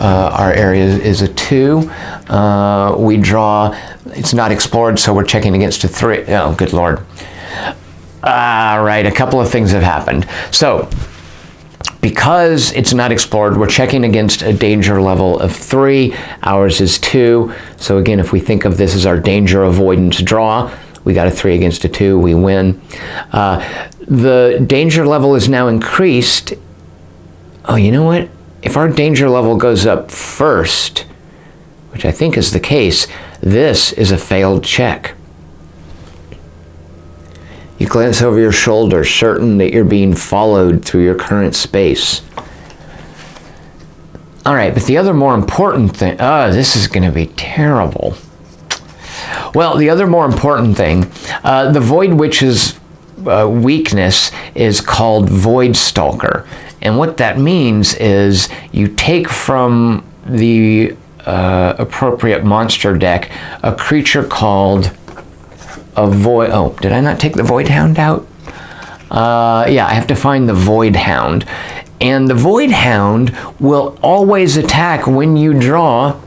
our area is a 2. We draw, it's not explored, so we're checking against a 3. Oh, good Lord. Right, a couple of things have happened. So, because it's not explored, we're checking against a danger level of 3. Ours is 2. So again, if we think of this as our danger avoidance draw, we got a 3 against a 2, we win. The danger level is now increased. Oh, you know what? If our danger level goes up first, which I think is the case, this is a failed check. You glance over your shoulder, certain that you're being followed through your current space. All right, but the other more important thing, this is going to be terrible. Well, the other more important thing, the Void Witch's weakness is called Void Stalker. And what that means is you take from the appropriate monster deck a creature called a Void... Oh, did I not take the Void Hound out? Yeah, I have to find the Void Hound. And the Void Hound will always attack when you draw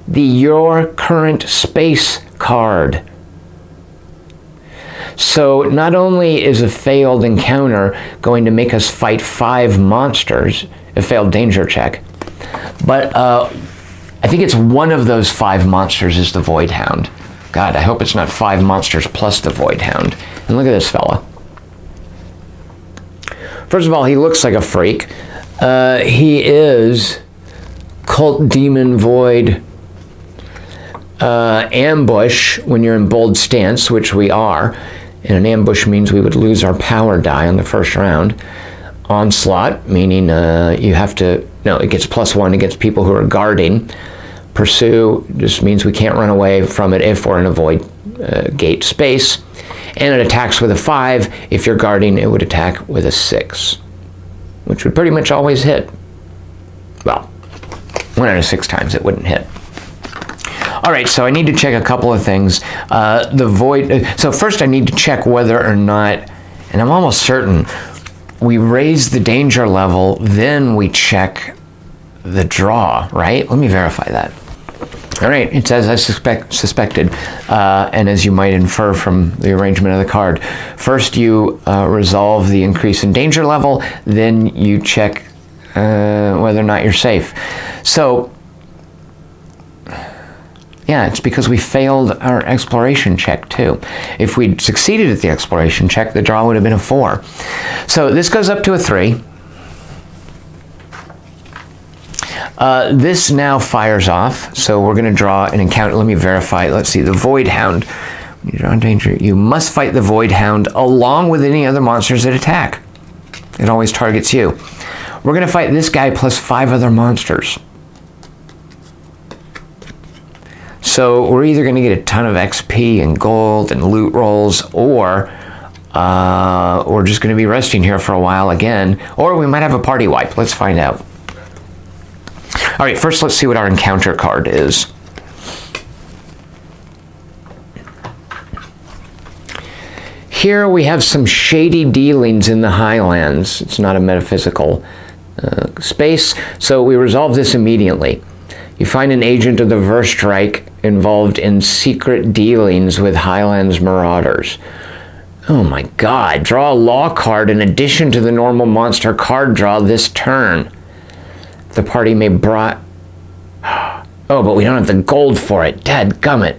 the Your Current Space card. So not only is a failed encounter going to make us fight 5 monsters, a failed danger check, but I think it's one of those 5 monsters is the Void Hound. God, I hope it's not 5 monsters plus the Void Hound. And look at this fella. First of all, he looks like a freak. He is Cult Demon Void Ambush when you're in bold stance, which we are. And an ambush means we would lose our power die on the first round. Onslaught, meaning you have to... No, it gets +1 against people who are guarding. Pursue just means we can't run away from it if we're in a void gate space. And it attacks with a 5. If you're guarding, it would attack with a 6, which would pretty much always hit. Well, 1 out of 6 times it wouldn't hit. All right, so I need to check a couple of things. The void. So first I need to check whether or not, and I'm almost certain, we raise the danger level, then we check the draw, right? Let me verify that. All right, it's as I suspected, and as you might infer from the arrangement of the card. First you resolve the increase in danger level, then you check whether or not you're safe. So, yeah, it's because we failed our exploration check too. If we'd succeeded at the exploration check, the draw would have been a 4. So this goes up to a 3. This now fires off, so we're going to draw an encounter. Let me verify. Let's see, the Void Hound. When you draw danger, you must fight the Void Hound along with any other monsters that attack. It always targets you. We're going to fight this guy plus 5 other monsters. So we're either going to get a ton of XP and gold and loot rolls, or we're just going to be resting here for a while again, or we might have a party wipe. Let's find out. All right, first let's see what our encounter card is. Here we have some shady dealings in the Highlands. It's not a metaphysical space, so we resolve this immediately. You find an agent of the Verstrike involved in secret dealings with Highlands marauders. Oh my God, draw a law card in addition to the normal monster card draw this turn. The party may bribe... Oh, but we don't have the gold for it. Dadgummit.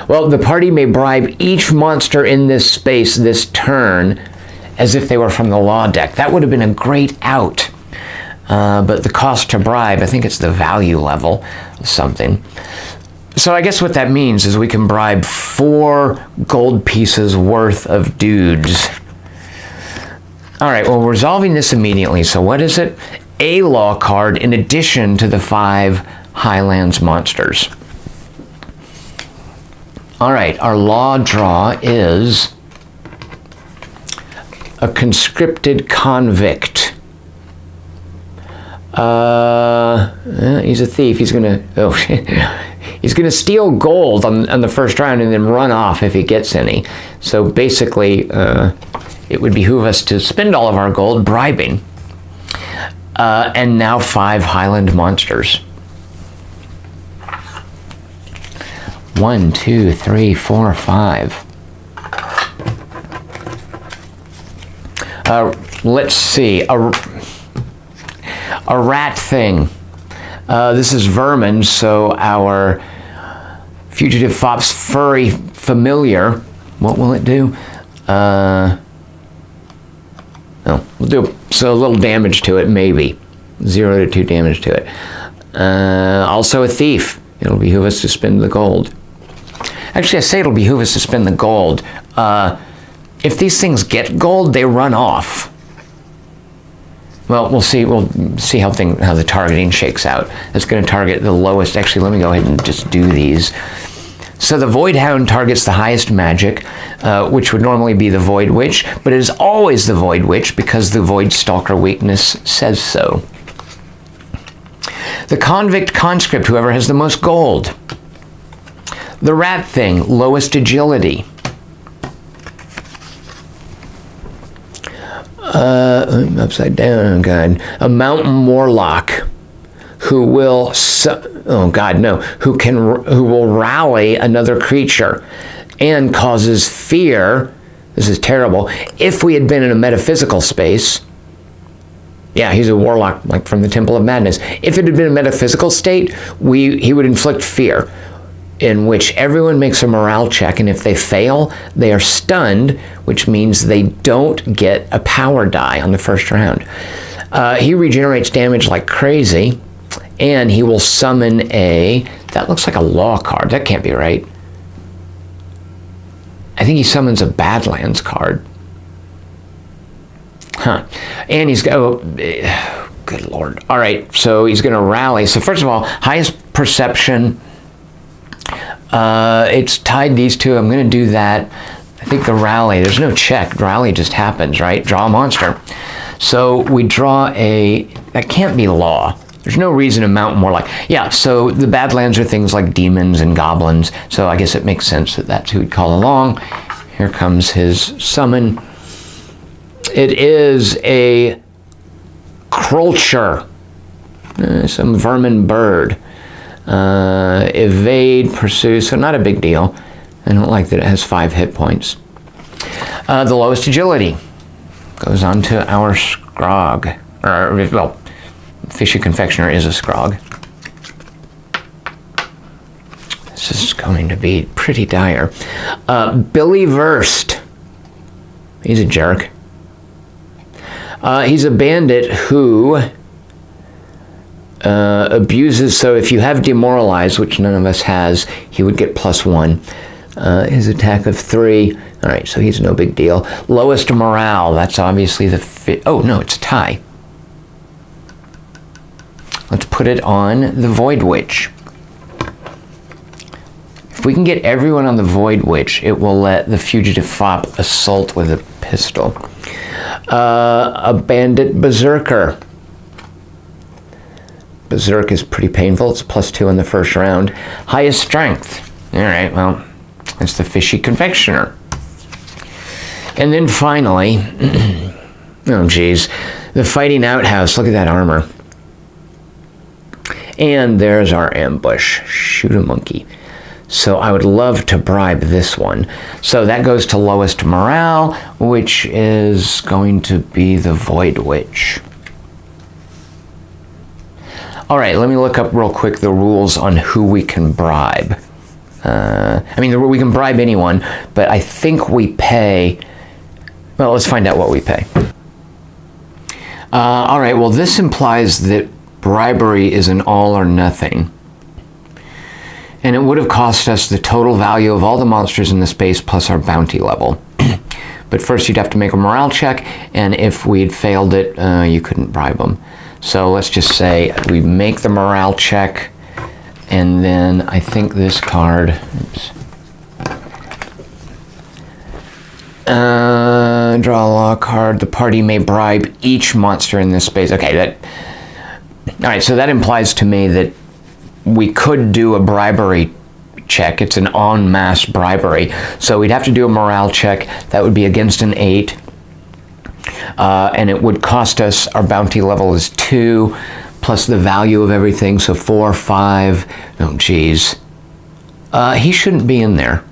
Well, the party may bribe each monster in this space this turn as if they were from the law deck. That would have been a great out. But the cost to bribe, I think it's the value level of something. So I guess what that means is we can bribe 4 gold pieces worth of dudes. All right, well, we're resolving this immediately. So what is it? A law card in addition to the 5 Highlands monsters. All right, our law draw is a conscripted convict. He's a thief. He's gonna he's gonna steal gold on the first round and then run off if he gets any. So basically, it would behoove us to spend all of our gold bribing. And now 5 Highland monsters. 1, 2, 3, 4, 5. Let's see. A rat thing. This is vermin, so our fugitive fop's furry familiar. What will it do? We'll do a little damage to it, maybe. 0 to 2 damage to it. Also a thief. It'll behoove us to spend the gold. Actually, I say it'll behoove us to spend the gold. If these things get gold, they run off. Well, we'll see. We'll see how the targeting shakes out. It's going to target the lowest. Actually, let me go ahead and just do these. So the Void Hound targets the highest magic, which would normally be the Void Witch, but it is always the Void Witch because the Void Stalker weakness says so. The Convict Conscript, whoever has the most gold. The Rat Thing, lowest agility. Upside down, oh God. A Mountain Warlock, who will, who will rally another creature and causes fear. This is terrible. If we had been in a metaphysical space, yeah, he's a warlock, like from the Temple of Madness. If it had been a metaphysical state, he would inflict fear, in which everyone makes a morale check, and if they fail, they are stunned, which means they don't get a power die on the first round. He regenerates damage like crazy, and he will summon that looks like a law card. That can't be right. I think he summons a Badlands card. Huh. And he's got, good Lord. All right, so he's going to rally. So first of all, highest perception. It's tied these two. I'm going to do that. I think the rally, there's no check. Rally just happens, right? Draw a monster. So we draw that can't be law. There's no reason to mount more like, yeah, so the Badlands are things like demons and goblins, so I guess it makes sense that that's who we'd call along. Here comes his summon. It is a Krulcher, some vermin bird. Evade, pursue, so not a big deal. I don't like that it has 5 hit points. The lowest agility goes on to our Scrog, well, Fishy Confectioner is a Scrog. This is going to be pretty dire. Billy Verst. He's a jerk. He's a bandit who abuses, so if you have Demoralize, which none of us has, he would get +1. His attack of 3. All right, so he's no big deal. Lowest morale, that's obviously oh no, it's a tie. Let's put it on the Void Witch. If we can get everyone on the Void Witch, it will let the Fugitive Fop assault with a pistol. A Bandit Berserker. Berserk is pretty painful. It's +2 in the first round. Highest strength. All right, well, it's the Fishy Confectioner. And then finally, oh geez, the Fighting Outhouse. Look at that armor. And there's our ambush. Shoot a monkey. So I would love to bribe this one. So that goes to lowest morale, which is going to be the Void Witch. All right, let me look up real quick the rules on who we can bribe. I mean, we can bribe anyone, but I think we pay. Well, let's find out what we pay. All right, well, this implies that bribery is an all or nothing. And it would have cost us the total value of all the monsters in the space plus our bounty level. But first you'd have to make a morale check, and if we'd failed it, you couldn't bribe them. So let's just say we make the morale check, and then I think this card, oops. Draw a law card. The party may bribe each monster in this space. Okay, all right, so that implies to me that we could do a bribery check. It's an en masse bribery. So we'd have to do a morale check. That would be against an 8. And it would cost us, our bounty level is 2, plus the value of everything, so 4, 5, oh geez. He shouldn't be in there.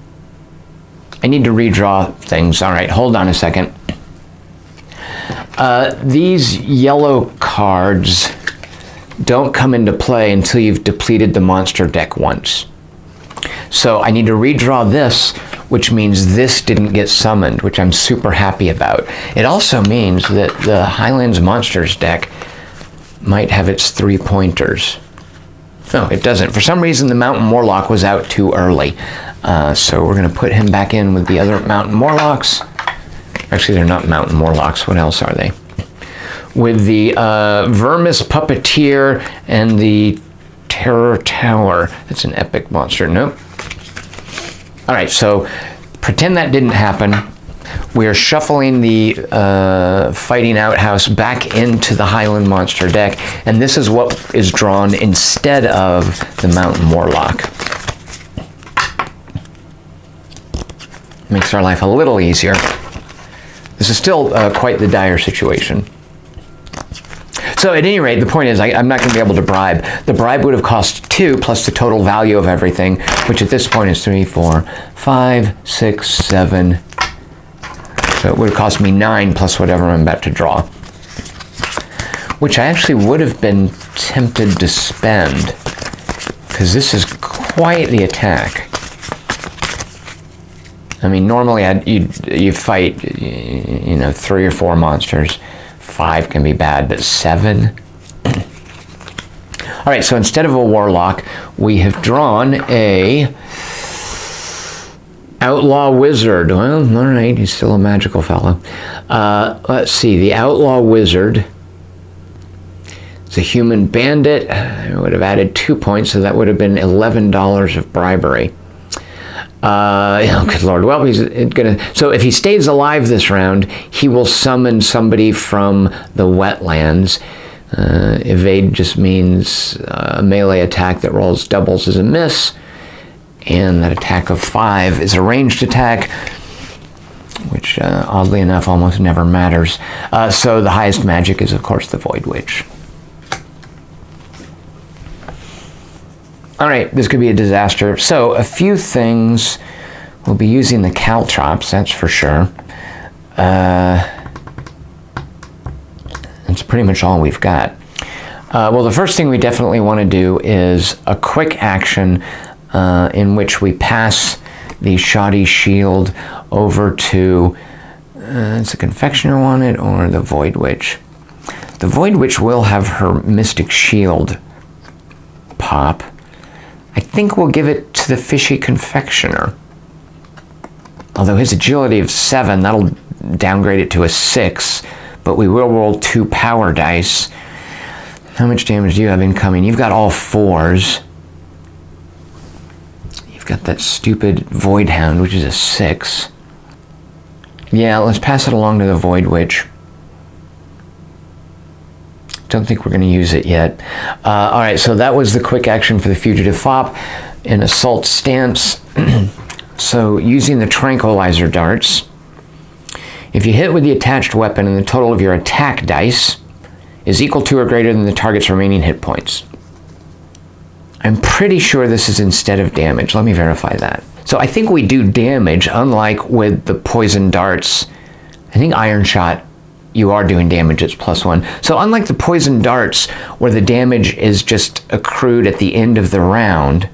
I need to redraw things. All right, hold on a second. These yellow cards don't come into play until you've depleted the monster deck once. So I need to redraw this, which means this didn't get summoned, which I'm super happy about. It also means that the Highlands Monsters deck might have its 3 pointers. No, it doesn't. For some reason, the Mountain Morlock was out too early. So we're going to put him back in with the other Mountain Morlocks. Actually, they're not Mountain Morlocks. What else are they? With the Vermis Puppeteer and the Terror Tower. That's an epic monster. Nope. All right, so pretend that didn't happen. We're shuffling the Fighting Outhouse back into the Highland Monster deck, and this is what is drawn instead of the Mountain Morlock. Makes our life a little easier. This is still quite the dire situation. So at any rate, the point is I'm not going to be able to bribe. The bribe would have cost 2 plus the total value of everything, which at this point is 3, 4, 5, 6, 7. So it would have cost me 9 plus whatever I'm about to draw. Which I actually would have been tempted to spend, because this is quite the attack. I mean, normally you fight, 3 or 4 monsters. 5 can be bad, but 7? All right, so instead of a Warlock, we have drawn a Outlaw Wizard. Well, all right, he's still a magical fellow. Let's see, the Outlaw Wizard. It's a human bandit. I would have added 2 points, so that would have been $11 of bribery. Oh, good Lord. Well, he's gonna. So if he stays alive this round, he will summon somebody from the wetlands. Evade just means a melee attack that rolls doubles as a miss, and that attack of 5 is a ranged attack, which oddly enough almost never matters. So the highest magic is, of course, the Void Witch. All right, this could be a disaster. So a few things. We'll be using the caltrops, that's for sure. That's pretty much all we've got. Well, the first thing we definitely want to do is a quick action in which we pass the Shoddy Shield over to, it's a Confectioner wanted, or the Void Witch. The Void Witch will have her Mystic Shield pop. I think we'll give it to the Fishy Confectioner. Although his agility of 7, that'll downgrade it to a 6, but we will roll 2 power dice. How much damage do you have incoming? You've got all 4s. You've got that stupid Void Hound, which is a 6. Yeah, let's pass it along to the Void Witch. Don't think we're going to use it yet. All right, so that was the quick action for the Fugitive Fop in Assault Stance. So using the Tranquilizer Darts, if you hit with the attached weapon and the total of your attack dice is equal to or greater than the target's remaining hit points. I'm pretty sure this is instead of damage. Let me verify that. So I think we do damage, unlike with the Poison Darts. I think Iron Shot, you are doing damage, it's +1. So unlike the Poison Darts, where the damage is just accrued at the end of the round,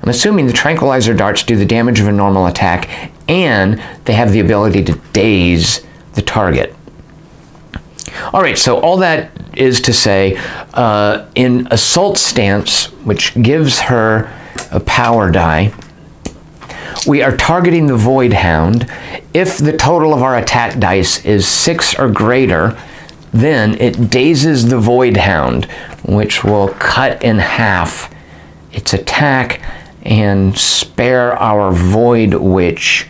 I'm assuming the Tranquilizer Darts do the damage of a normal attack, and they have the ability to daze the target. All right, so all that is to say, in Assault Stance, which gives her a power die, we are targeting the Void Hound. If the total of our attack dice is 6 or greater, then it dazes the Void Hound, which will cut in half its attack and spare our Void Witch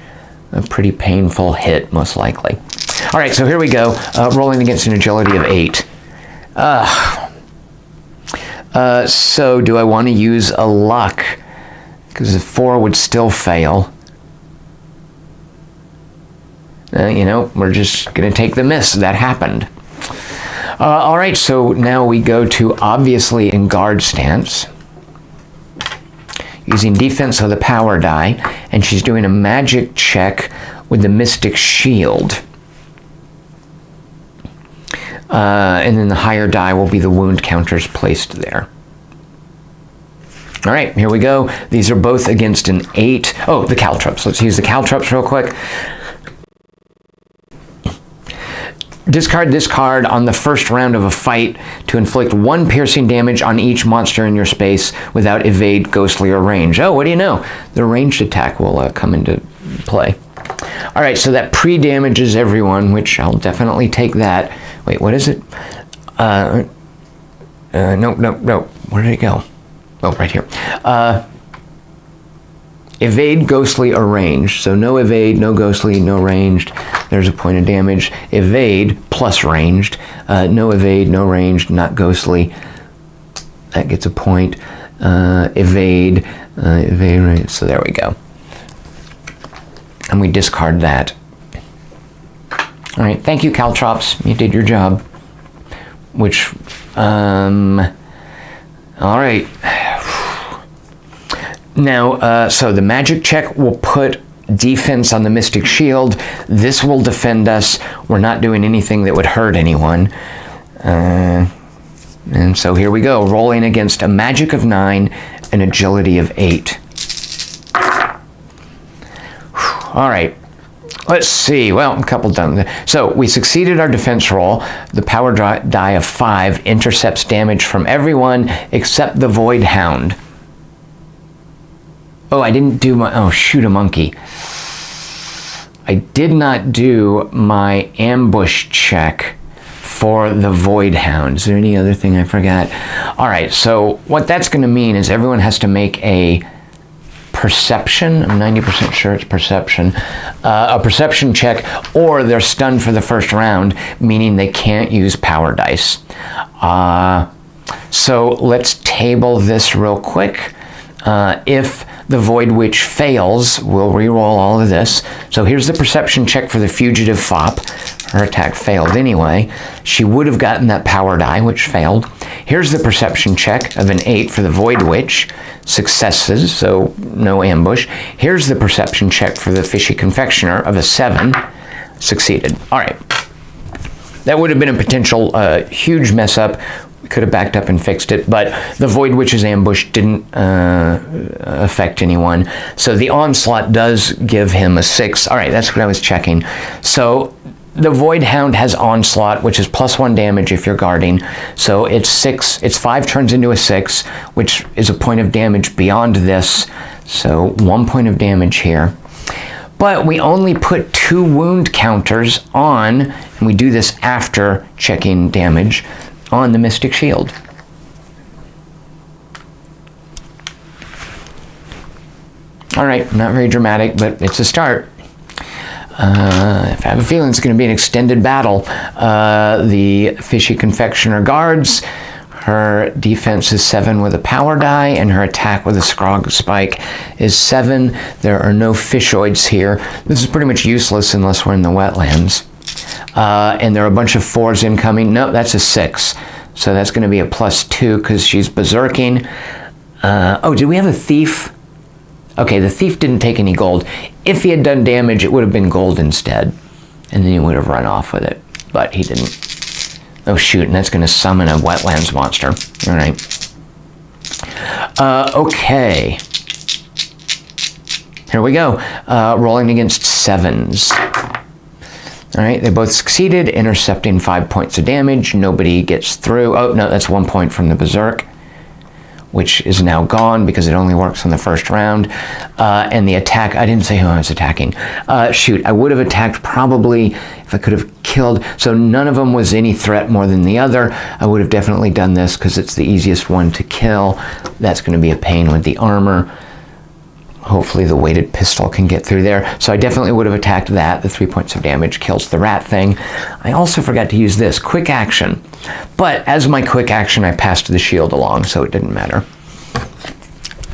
a pretty painful hit, most likely. All right, so here we go, rolling against an agility of 8. So do I want to use a luck? Because a 4 would still fail. You know, we're just going to take the miss. That happened. All right, so now we go to obviously in guard stance, using defense of the power die, and she's doing a magic check with the Mystic Shield. And then the higher die will be the wound counters placed there. All right, here we go. These are both against an 8. Oh, the caltrops. Let's use the caltrops real quick. Discard this card on the first round of a fight to inflict 1 piercing damage on each monster in your space without evade, ghostly, or range. Oh, what do you know? The ranged attack will come into play. All right, so that pre-damages everyone, which I'll definitely take that. Wait, what is it? No. Where did it go? Oh, right here. Evade, ghostly, or ranged. So no evade, no ghostly, no ranged. There's a point of damage. Evade plus ranged. No evade, no ranged, not ghostly. That gets a point. Evade, right. So there we go. And we discard that. All right, thank you, caltrops. You did your job. Which, all right. Now, so the magic check will put defense on the Mystic Shield. This will defend us. We're not doing anything that would hurt anyone. And so here we go, rolling against a magic of 9 and agility of 8. All right, let's see. Well, a couple done. So we succeeded our defense roll. The power die of 5 intercepts damage from everyone except the Void Hound. Oh, I didn't do my... Oh, shoot a monkey. I did not do my ambush check for the Void Hound. Is there any other thing I forgot? All right, so what that's going to mean is everyone has to make a perception. I'm 90% sure it's perception. A perception check, or they're stunned for the first round, meaning they can't use power dice. So let's table this real quick. If the Void Witch fails, we'll re-roll all of this. So here's the perception check for the Fugitive Fop. Her attack failed anyway. She would have gotten that power die, which failed. Here's the perception check of an 8 for the Void Witch. Successes, so no ambush. Here's the perception check for the Fishy Confectioner of a 7. Succeeded. All right. That would have been a potential huge mess up. We could have backed up and fixed it, but the Void Witch's ambush didn't affect anyone. So the onslaught does give him a 6. All right, that's what I was checking. So the Void Hound has onslaught, which is +1 damage if you're guarding. So it's 6. It's 5 turns into a 6, which is a point of damage beyond this. So 1 point of damage here. But we only put 2 wound counters on, and we do this after checking damage, on the Mystic Shield. All right, not very dramatic, but it's a start. If I have a feeling it's going to be an extended battle. The Fishy Confectioner guards. Her defense is 7 with a power die, and her attack with a Scrog Spike is 7. There are no fishoids here. This is pretty much useless unless we're in the wetlands. And there are a bunch of 4s incoming. No, that's a 6. So that's going to be a +2 because she's berserking. Oh, did we have a thief? Okay, the thief didn't take any gold. If he had done damage, it would have been gold instead. And then he would have run off with it. But he didn't. Oh, shoot, and that's going to summon a wetlands monster. All right. Okay. Here we go. Rolling against 7s. All right, they both succeeded, intercepting 5 points of damage. Nobody gets through. Oh, no, that's 1 point from the Berserk, which is now gone because it only works on the first round. And the attack, I didn't say who I was attacking. Shoot, I would have attacked probably if I could have killed. So none of them was any threat more than the other. I would have definitely done this because it's the easiest one to kill. That's going to be a pain with the armor. Hopefully the weighted pistol can get through there. So I definitely would have attacked that. The 3 points of damage kills the rat thing. I also forgot to use this, quick action. But as my quick action, I passed the shield along, so it didn't matter.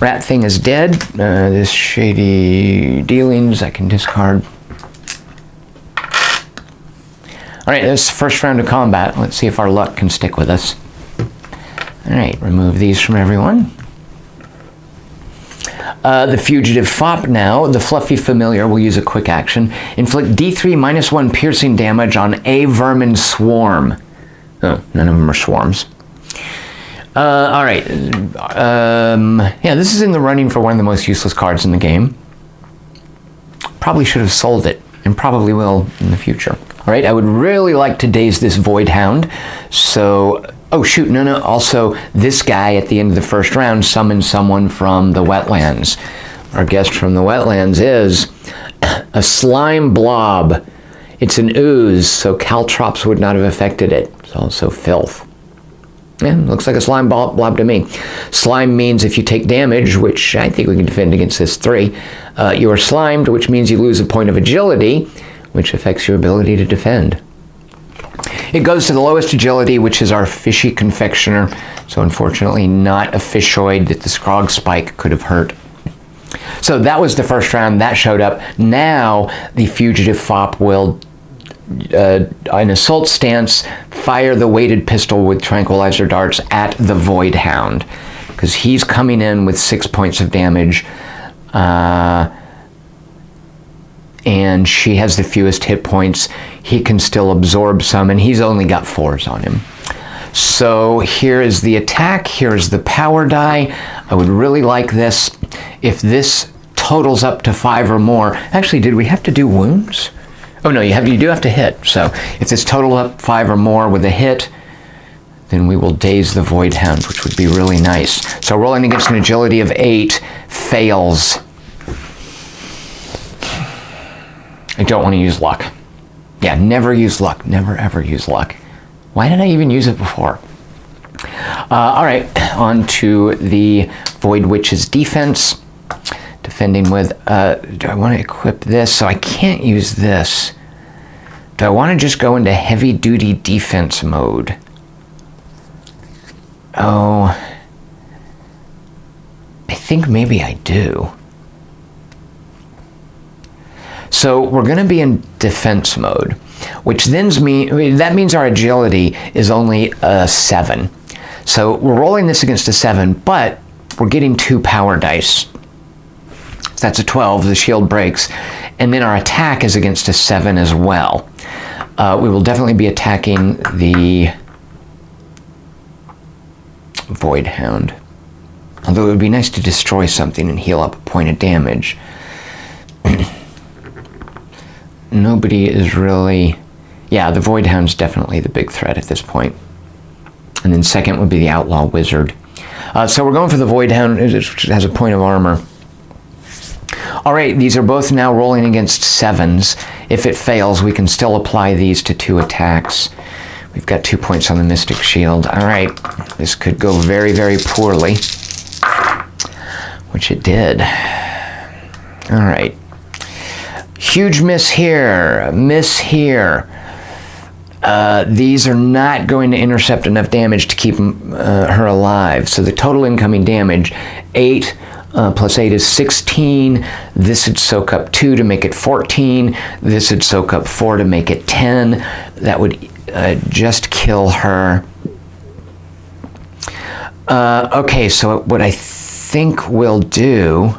Rat thing is dead. This shady dealings I can discard. All right, this is the first round of combat. Let's see if our luck can stick with us. All right, remove these from everyone. The Fugitive Fop now, the Fluffy Familiar, will use a quick action. Inflict D3 -1 piercing damage on a vermin swarm. Oh, none of them are swarms. All right. Yeah, this is in the running for one of the most useless cards in the game. Probably should have sold it, and probably will in the future. All right, I would really like to daze this Void Hound. So, oh shoot, no. Also, this guy at the end of the first round summons someone from the wetlands. Our guest from the wetlands is a slime blob. It's an ooze, so caltrops would not have affected it. It's also filth. Yeah, looks like a slime blob to me. Slime means if you take damage, which I think we can defend against this 3, you are slimed, which means you lose a point of agility, which affects your ability to defend. It goes to the lowest agility, which is our Fishy Confectioner, so unfortunately not a fishoid that the Scrog Spike could have hurt. So that was the first round, that showed up. Now the Fugitive Fop will, in assault stance, fire the weighted pistol with tranquilizer darts at the Void Hound, because he's coming in with 6 points of damage, and she has the fewest hit points. He can still absorb some, and he's only got 4s on him. So here is the attack, here's the power die. I would really like this. If this totals up to 5 or more, actually, did we have to do wounds? Oh no, you do have to hit. So if this total up 5 or more with a hit, then we will daze the Void Hound, which would be really nice. So rolling against an agility of 8 fails. I don't want to use luck. Yeah, never use luck. Never ever use luck. Why did I even use it before? All right, on to the Void Witch's defense. Defending with, do I want to equip this? So I can't use this. Do I want to just go into heavy duty defense mode? Oh, I think maybe I do. So we're going to be in defense mode, which then that means our agility is only a 7. So we're rolling this against a 7, but we're getting 2 power dice. So that's a 12, the shield breaks, and then our attack is against a 7 as well. We will definitely be attacking the Void Hound. Although it would be nice to destroy something and heal up a point of damage. Nobody is really... Yeah, the Void Hound's definitely the big threat at this point. And then second would be the Outlaw Wizard. So we're going for the Void Hound, which has a point of armor. All right, these are both now rolling against 7s. If it fails, we can still apply these to 2 attacks. We've got 2 points on the Mystic Shield. All right, this could go very, very poorly, which it did. All right. Huge miss here, miss here. These are not going to intercept enough damage to keep her alive. So the total incoming damage, 8 plus 8 is 16. This would soak up 2 to make it 14. This would soak up 4 to make it 10. That would just kill her. Okay, so what I think we'll do,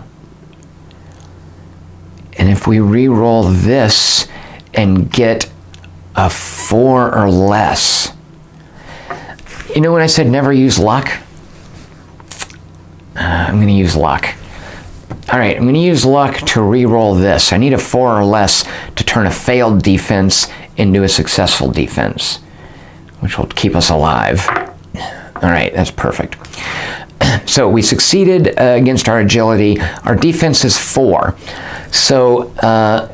and if we re-roll this and get a 4 or less, you know when I said never use luck? I'm going to use luck. All right, I'm going to use luck to re-roll this. I need a 4 or less to turn a failed defense into a successful defense, which will keep us alive. All right, that's perfect. So we succeeded against our agility. Our defense is 4. So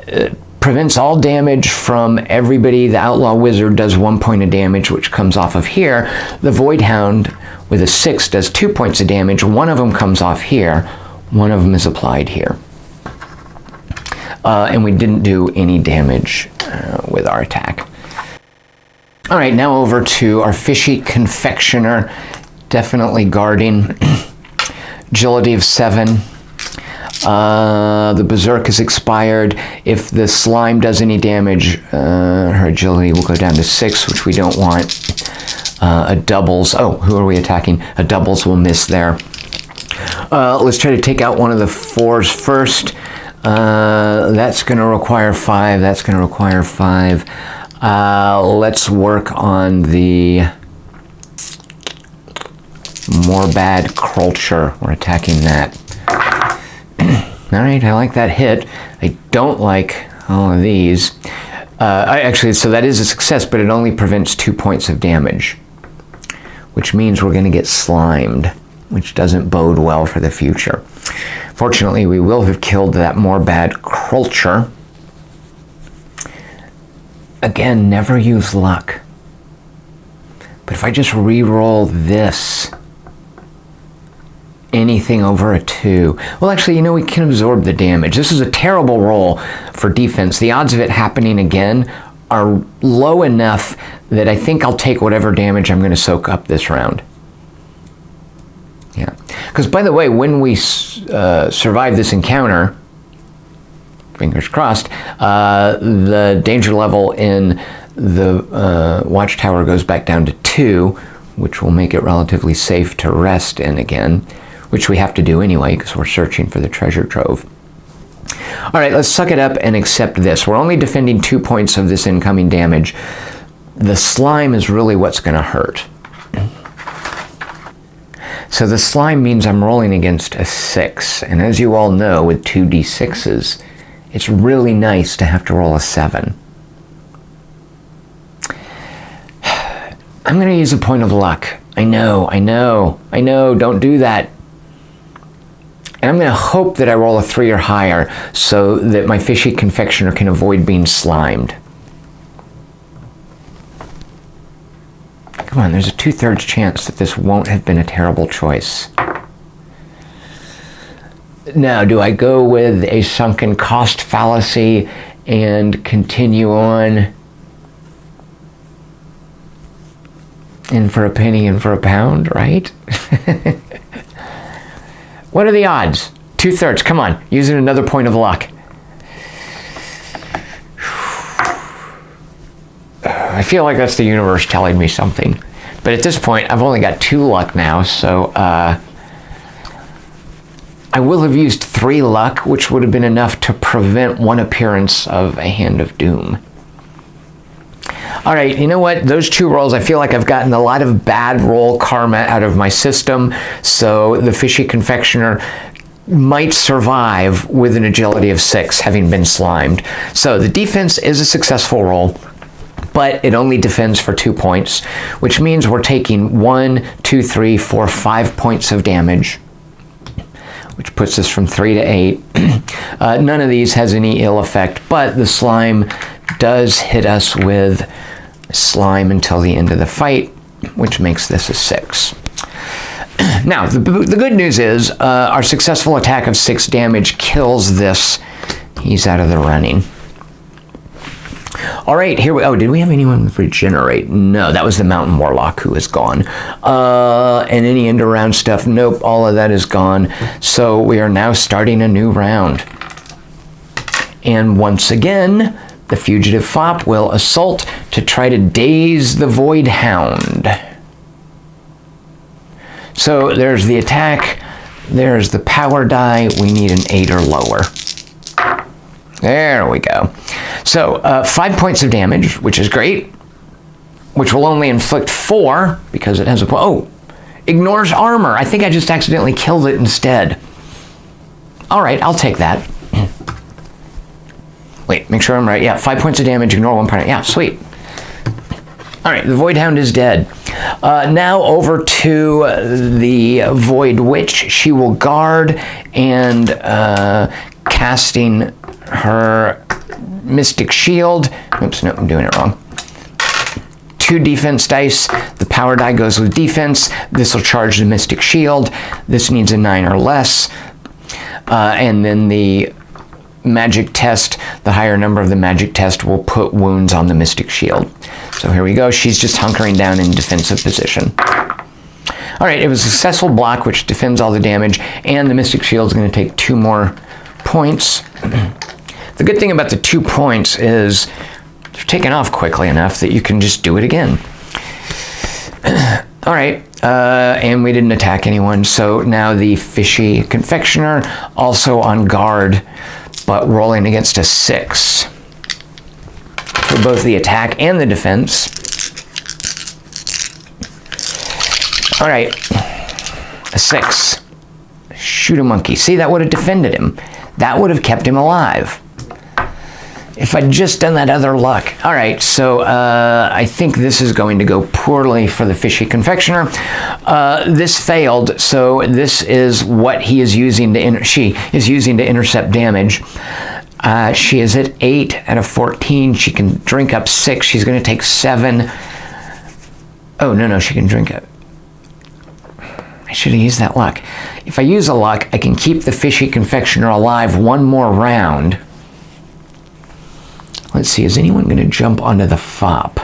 it prevents all damage from everybody. The Outlaw Wizard does 1 point of damage, which comes off of here. The Void Hound with a 6 does 2 points of damage. One of them comes off here. One of them is applied here. And we didn't do any damage with our attack. All right, now over to our Fishy Confectioner. Definitely guarding. Agility of 7. The Berserk is expired. If the slime does any damage, her agility will go down to 6, which we don't want. A doubles, oh, who are we attacking? A doubles will miss there. Let's try to take out one of the 4s first. That's going to require 5. That's going to require 5. Let's work on the Morbad Krulcher. We're attacking that. All right, I like that hit. I don't like all of these. Actually, so that is a success, but it only prevents 2 points of damage, which means we're going to get slimed, which doesn't bode well for the future. Fortunately, we will have killed that Morbad Krulcher. Again, never use luck. But if I just re-roll this, anything over a 2. Well, actually, you know, we can absorb the damage. This is a terrible roll for defense. The odds of it happening again are low enough that I think I'll take whatever damage I'm going to soak up this round. Yeah. Because, by the way, when we survive this encounter, fingers crossed, the danger level in the watchtower goes back down to 2, which will make it relatively safe to rest in again, which we have to do anyway because we're searching for the treasure trove. All right, let's suck it up and accept this. We're only defending 2 points of this incoming damage. The slime is really what's going to hurt. So the slime means I'm rolling against a 6. And as you all know, with 2d6s, it's really nice to have to roll a 7. I'm going to use a point of luck. I know, don't do that. And I'm going to hope that I roll a 3 or higher so that my fishy confectioner can avoid being slimed. Come on, there's a 2/3 chance that this won't have been a terrible choice. Now, do I go with a sunken cost fallacy and continue on? In for a penny, in for a pound, right? What are the odds? 2/3, come on, using another point of luck. I feel like that's the universe telling me something. But at this point, I've only got 2 luck now, so I will have used 3 luck, which would have been enough to prevent 1 appearance of a Hand of Doom. All right, you know what? Those 2 rolls, I feel like I've gotten a lot of bad roll karma out of my system, so the fishy confectioner might survive with an agility of 6, having been slimed. So the defense is a successful roll, but it only defends for 2 points, which means we're taking 1, 2, 3, 4, 5 points of damage, which puts us from 3 to 8. None of these has any ill effect, but the slime does hit us with slime until the end of the fight, which makes this a 6. Now, the good news is our successful attack of 6 damage kills this. He's out of the running. All right, here we... Oh, did we have anyone regenerate? No, that was the Mountain Warlock who is gone. And any end-around stuff? Nope, all of that is gone. So we are now starting a new round. And once again, the Fugitive Fop will assault to try to daze the Void Hound. So there's the attack. There's the power die. We need an 8 or lower. There we go. So 5 points of damage, which is great, which will only inflict 4 because it has a... Oh, ignores armor. I think I just accidentally killed it instead. All right, I'll take that. Wait, make sure I'm right. Yeah, 5 points of damage, ignore 1 part. Yeah, sweet. All right, the Void Hound is dead. Now over to the Void Witch. She will guard and casting her Mystic Shield. Oops, no, I'm doing it wrong. 2 defense dice. The power die goes with defense. This will charge the Mystic Shield. This needs a 9 or less. And then the magic test, the higher number of the magic test will put wounds on the Mystic Shield. So here we go. She's just hunkering down in defensive position. All right, it was a successful block, which defends all the damage, and the Mystic Shield is going to take 2 more points. The good thing about the 2 points is they're taken off quickly enough that you can just do it again. All right, and we didn't attack anyone, so now the fishy confectioner, also on guard, but rolling against a 6 for both the attack and the defense. All right, a 6. Shoot a monkey. See, that would have defended him. That would have kept him alive. If I'd just done that other luck. All right, so I think this is going to go poorly for the fishy confectioner. This failed, so this is what he is using to she is using to intercept damage. She is at 8 out of 14. She can drink up 6. She's going to take 7. Oh, no, she can drink it. I should have used that luck. If I use a luck, I can keep the fishy confectioner alive one more round. Let's see, is anyone going to jump onto the fop?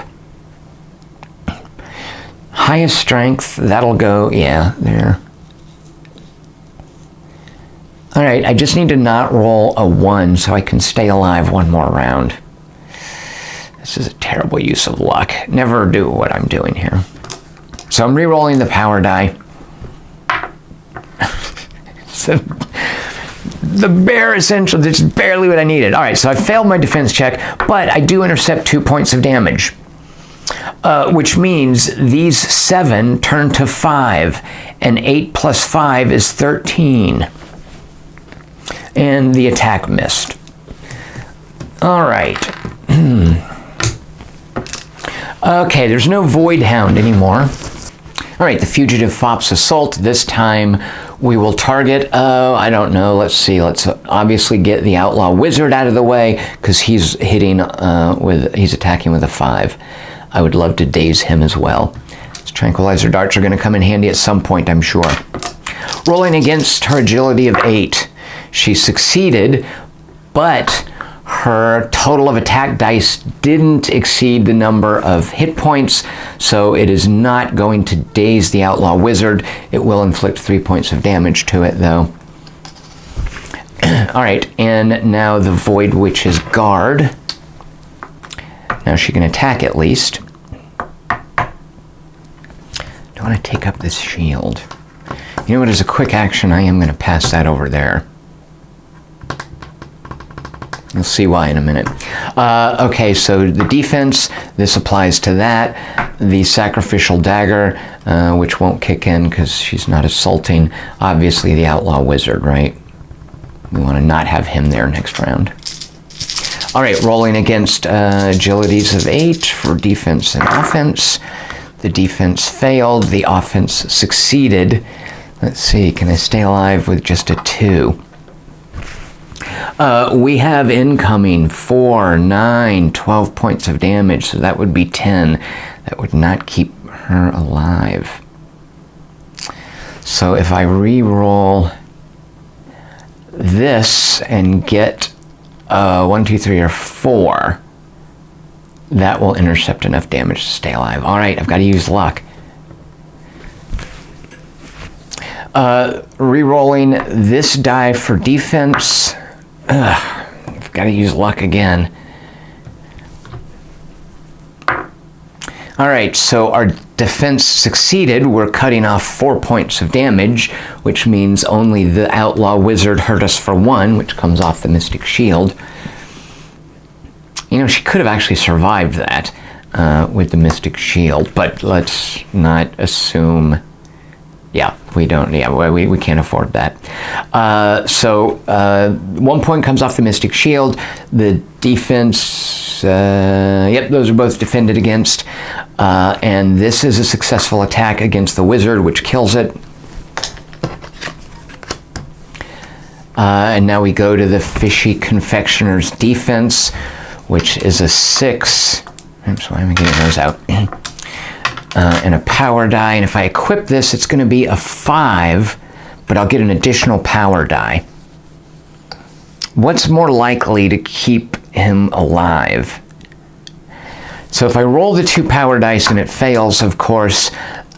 Highest strength, that'll go, yeah, there. All right, I just need to not roll a 1 so I can stay alive one more round. This is a terrible use of luck. Never do what I'm doing here. So I'm re-rolling the power die. So the bare essential, that's barely what I needed. All right, so I failed my defense check, but I do intercept 2 points of damage, which means these 7 turn to 5, and 8 plus 5 is 13. And the attack missed. All right. Okay, there's no Void Hound anymore. All right, the Fugitive Fop's Assault. This time we will target, I don't know, let's see. Let's obviously get the Outlaw Wizard out of the way because he's hitting he's attacking with a 5. I would love to daze him as well. His Tranquilizer Darts are going to come in handy at some point, I'm sure. Rolling against her agility of 8. She succeeded, but her total of attack dice didn't exceed the number of hit points, so it is not going to daze the Outlaw Wizard. It will inflict 3 points of damage to it, though. All right, and now the Void Witch's Guard. Now she can attack at least. Don't want to take up this shield. You know what, as a quick action, I am going to pass that over there. You'll see why in a minute. Okay, so the defense, this applies to that. The Sacrificial Dagger, which won't kick in because she's not assaulting. Obviously the Outlaw Wizard, right? We want to not have him there next round. All right, rolling against agilities of 8 for defense and offense. The defense failed, the offense succeeded. Let's see, can I stay alive with just a 2? We have incoming 4, 9, 12 points of damage, so that would be 10. That would not keep her alive. So if I re-roll this and get 1, 2, 3, or 4, that will intercept enough damage to stay alive. All right, I've got to use luck. Re-rolling this die for defense. I've got to use luck again. All right, so our defense succeeded. We're cutting off 4 points of damage, which means only the Outlaw Wizard hurt us for 1, which comes off the Mystic Shield. You know, she could have actually survived that with the Mystic Shield, but let's not assume. Yeah, we don't. Yeah, we can't afford that. So 1 point comes off the Mystic Shield. The defense, yep, those are both defended against. And this is a successful attack against the wizard, which kills it. And now we go to the Fishy Confectioner's defense, which is a 6. Oops, why am I getting those out? And a power die, and if I equip this, it's going to be a 5, but I'll get an additional power die. What's more likely to keep him alive? So if I roll the 2 power dice and it fails, of course,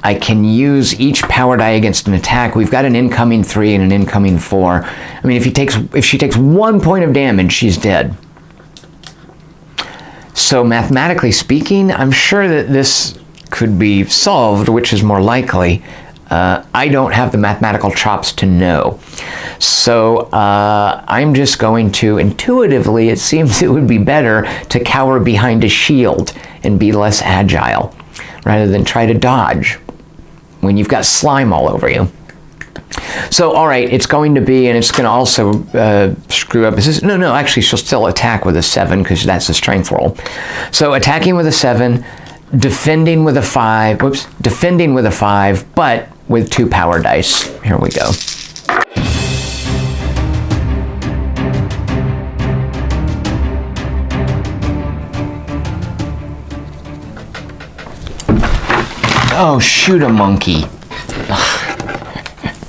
I can use each power die against an attack. We've got an incoming 3 and an incoming 4. I mean, if she takes 1 point of damage, she's dead. So mathematically speaking, I'm sure that this could be solved, which is more likely. I don't have the mathematical chops to know. So I'm just going to, intuitively, it seems it would be better to cower behind a shield and be less agile, rather than try to dodge when you've got slime all over you. So, all right, it's going to be, and it's going to also screw up. No, actually, she'll still attack with a 7 because that's a strength roll. So attacking with a 7, defending with a 5, defending with a 5, but with 2 power dice. Here we go. Oh, shoot a monkey.